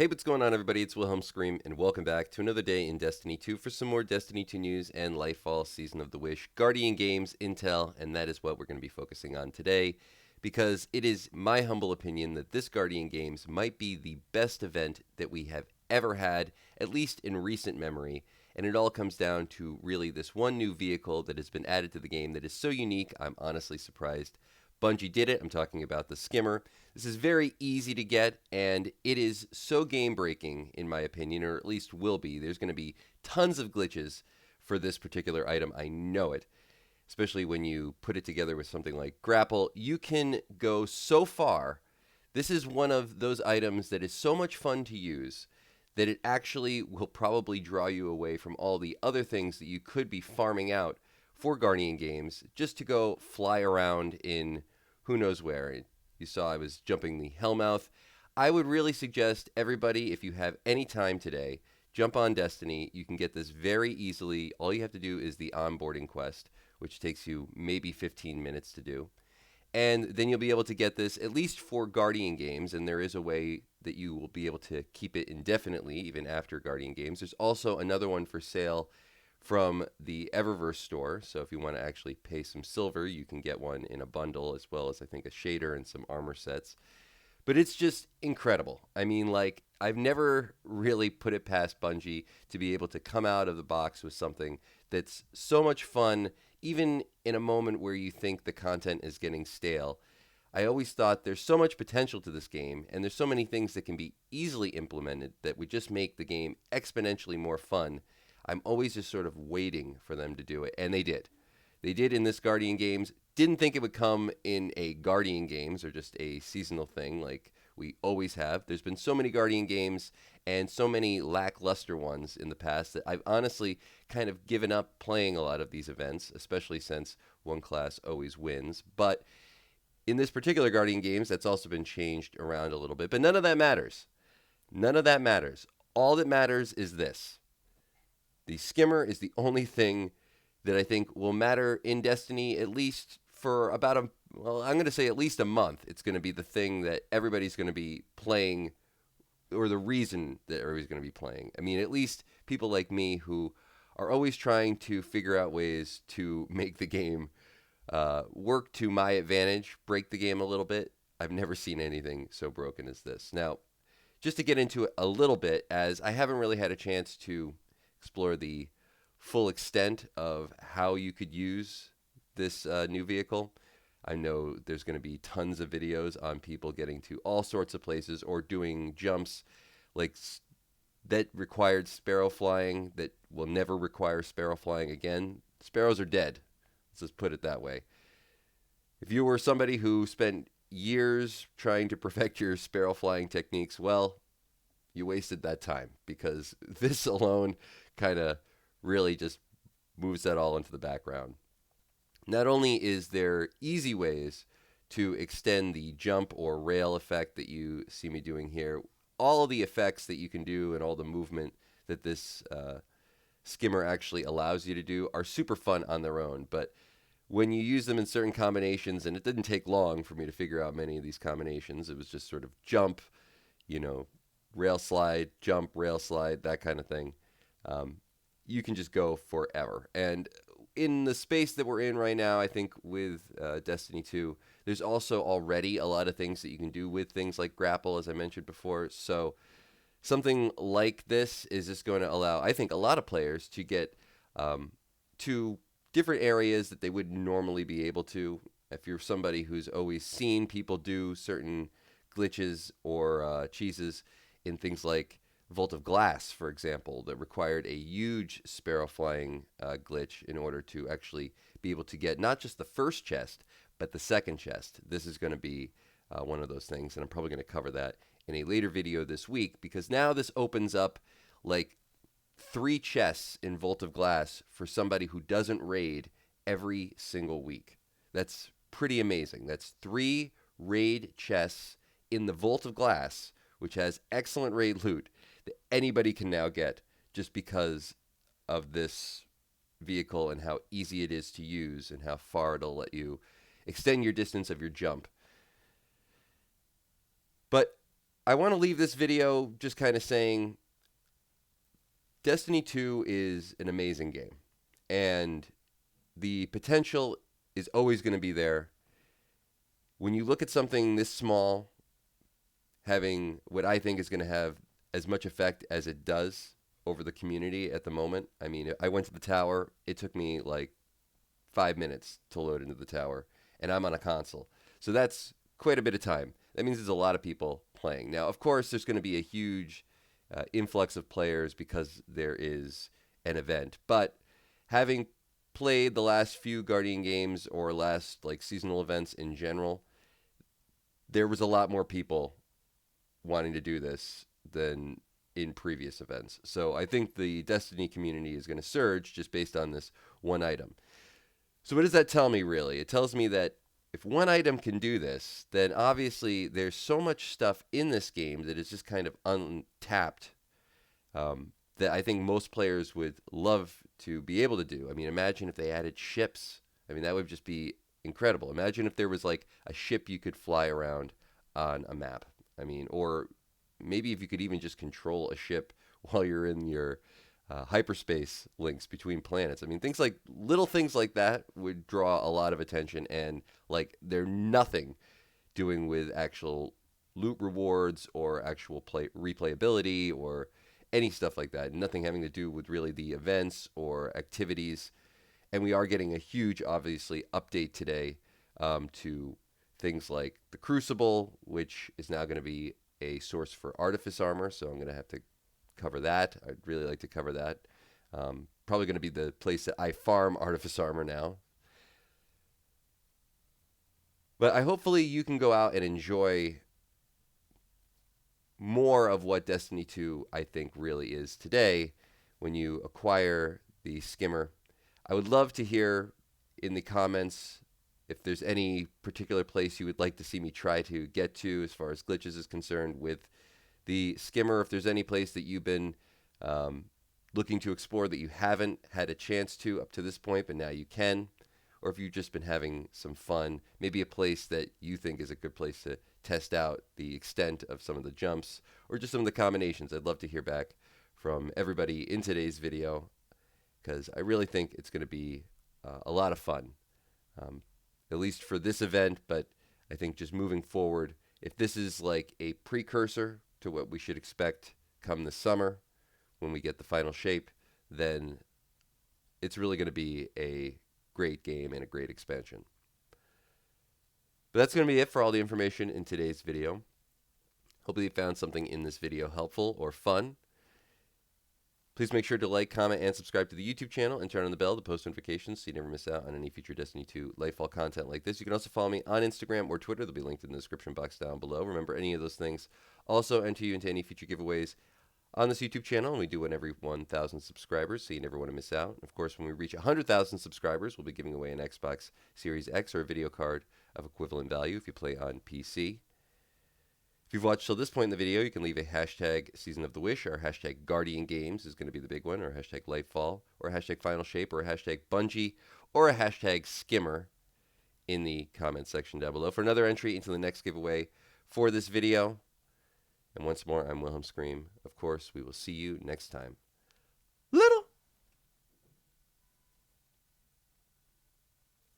Hey, what's going on, everybody? It's Wilhelm Scream, and welcome back to another day in Destiny 2 for some more Destiny 2 news and Lightfall Season of the Wish, Guardian Games, Intel, and that is what we're going to be focusing on today, because it is my humble opinion that this Guardian Games might be the best event that we have ever had, at least in recent memory, and it all comes down to really this one new vehicle that has been added to the game that is so unique, I'm honestly surprised Bungie did it. I'm talking about the Skimmer. This is very easy to get, and it is so game-breaking, in my opinion, or at least will be. There's going to be tons of glitches for this particular item. I know it, especially when you put it together with something like Grapple. You can go so far. This is one of those items that is so much fun to use that it actually will probably draw you away from all the other things that you could be farming out for Guardian Games just to go fly around in who knows where. You saw I was jumping the Hellmouth. I would really suggest everybody, if you have any time today, jump on Destiny. You can get this very easily. All you have to do is the onboarding quest, which takes you maybe 15 minutes to do. And then you'll be able to get this at least for Guardian Games, and there is a way that you will be able to keep it indefinitely, even after Guardian Games. There's also another one for sale from the Eververse store. So if you want to actually pay some silver, you can get one in a bundle, as well as I think a shader and some armor sets. But it's just incredible. I mean, like, I've never really put it past Bungie to be able to come out of the box with something that's so much fun, even in a moment where you think the content is getting stale. I always thought there's so much potential to this game, and there's so many things that can be easily implemented that would just make the game exponentially more fun. I'm always just sort of waiting for them to do it, and they did. They did in this Guardian Games. Didn't think it would come in a Guardian Games or just a seasonal thing like we always have. There's been so many Guardian Games and so many lackluster ones in the past that I've honestly kind of given up playing a lot of these events, especially since one class always wins. But in this particular Guardian Games, that's also been changed around a little bit. But none of that matters. None of that matters. All that matters is this. The Skimmer is the only thing that I think will matter in Destiny, at least for about I'm going to say at least a month. It's going to be the thing that everybody's going to be playing, or the reason that everybody's going to be playing. I mean, at least people like me who are always trying to figure out ways to make the game work to my advantage, break the game a little bit. I've never seen anything so broken as this. Now, just to get into it a little bit, as I haven't really had a chance to explore the full extent of how you could use this new vehicle. I know there's going to be tons of videos on people getting to all sorts of places or doing jumps like that required sparrow flying that will never require sparrow flying again. Sparrows are dead. Let's just put it that way. If you were somebody who spent years trying to perfect your sparrow flying techniques, well, you wasted that time, because this alone kind of really just moves that all into the background. Not only is there easy ways to extend the jump or rail effect that you see me doing here, all of the effects that you can do and all the movement that this Skimmer actually allows you to do are super fun on their own. But when you use them in certain combinations, and it didn't take long for me to figure out many of these combinations, it was just sort of jump, rail slide, jump, rail slide, that kind of thing. You can just go forever. And in the space that we're in right now, I think with Destiny 2, there's also already a lot of things that you can do with things like grapple, as I mentioned before. So something like this is just going to allow, I think, a lot of players to get to different areas that they wouldn't normally be able to. If you're somebody who's always seen people do certain glitches or cheeses in things like Vault of Glass, for example, that required a huge sparrow flying glitch in order to actually be able to get not just the first chest, but the second chest. This is going to be one of those things, and I'm probably going to cover that in a later video this week, because now this opens up like 3 chests in Vault of Glass for somebody who doesn't raid every single week. That's pretty amazing. That's 3 raid chests in the Vault of Glass, which has excellent raid loot that anybody can now get just because of this vehicle and how easy it is to use and how far it'll let you extend your distance of your jump. But I want to leave this video just kind of saying Destiny 2 is an amazing game, and the potential is always going to be there. When you look at something this small, having what I think is going to have as much effect as it does over the community at the moment. I mean, I went to the tower. It took me like 5 minutes to load into the tower, and I'm on a console. So that's quite a bit of time. That means there's a lot of people playing. Now, of course, there's going to be a huge influx of players because there is an event. But having played the last few Guardian games or last like seasonal events in general, there was a lot more people wanting to do this than in previous events. So I think the Destiny community is going to surge just based on this one item. So what does that tell me, really? It tells me that if one item can do this, then obviously there's so much stuff in this game that is just kind of untapped that I think most players would love to be able to do. I mean, imagine if they added ships. I mean, that would just be incredible. Imagine if there was like a ship you could fly around on a map. I mean, or maybe if you could even just control a ship while you're in your hyperspace links between planets. I mean, little things like that would draw a lot of attention, and like they're nothing doing with actual loot rewards or actual replayability or any stuff like that. Nothing having to do with really the events or activities. And we are getting a huge, obviously, update today to things like the Crucible, which is now going to be a source for Artifice armor. So I'm going to have to cover that. I'd really like to cover that. Probably going to be the place that I farm Artifice armor now. But hopefully you can go out and enjoy more of what Destiny 2, I think, really is today when you acquire the Skimmer. I would love to hear in the comments if there's any particular place you would like to see me try to get to as far as glitches is concerned with the Skimmer. If there's any place that you've been looking to explore that you haven't had a chance to up to this point, but now you can. Or if you've just been having some fun, maybe a place that you think is a good place to test out the extent of some of the jumps or just some of the combinations. I'd love to hear back from everybody in today's video because I really think it's going to be a lot of fun, at least for this event. But I think just moving forward, if this is like a precursor to what we should expect come this summer when we get the final shape, then it's really going to be a great game and a great expansion. But that's going to be it for all the information in today's video. Hopefully you found something in this video helpful or fun. Please make sure to like, comment, and subscribe to the YouTube channel and turn on the bell to post notifications so you never miss out on any future Destiny 2 Lightfall content like this. You can also follow me on Instagram or Twitter. They'll be linked in the description box down below. Remember, any of those things also enter you into any future giveaways on this YouTube channel, and we do one every 1,000 subscribers, so you never want to miss out. Of course, when we reach 100,000 subscribers, we'll be giving away an Xbox Series X or a video card of equivalent value if you play on PC. If you've watched till this point in the video, you can leave a hashtag Season of the Wish, or hashtag Guardian Games is going to be the big one, or hashtag Lightfall, or hashtag Final Shape, or a hashtag Bungie, or a hashtag Skimmer in the comment section down below for another entry into the next giveaway for this video. And once more, I'm Wilhelm Scream. Of course, we will see you next time.